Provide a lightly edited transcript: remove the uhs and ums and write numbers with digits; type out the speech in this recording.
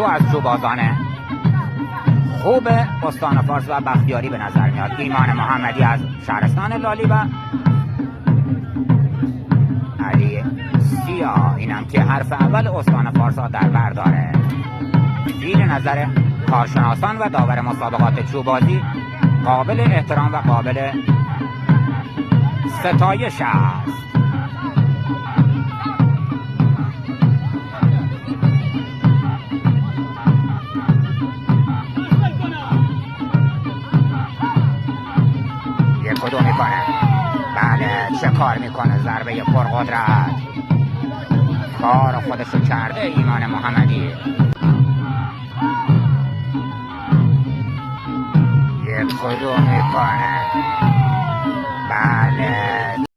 دو از جوبازان خوب استان فارس و بختیاری به نظر میاد. ایمان محمدی از شهرستان لالی و علی سیاه، اینم که حرف اول استان فارس ها در بر داره. زیر نظر کارشناسان و داور مسابقات چوبازی قابل احترام و قابل ستایش است. یک کدوم میکنه، بله چه کار میکنه، ضربه پرقدرت، کار خودشو کرده ایمان محمدی. یک کدوم میکنه، بله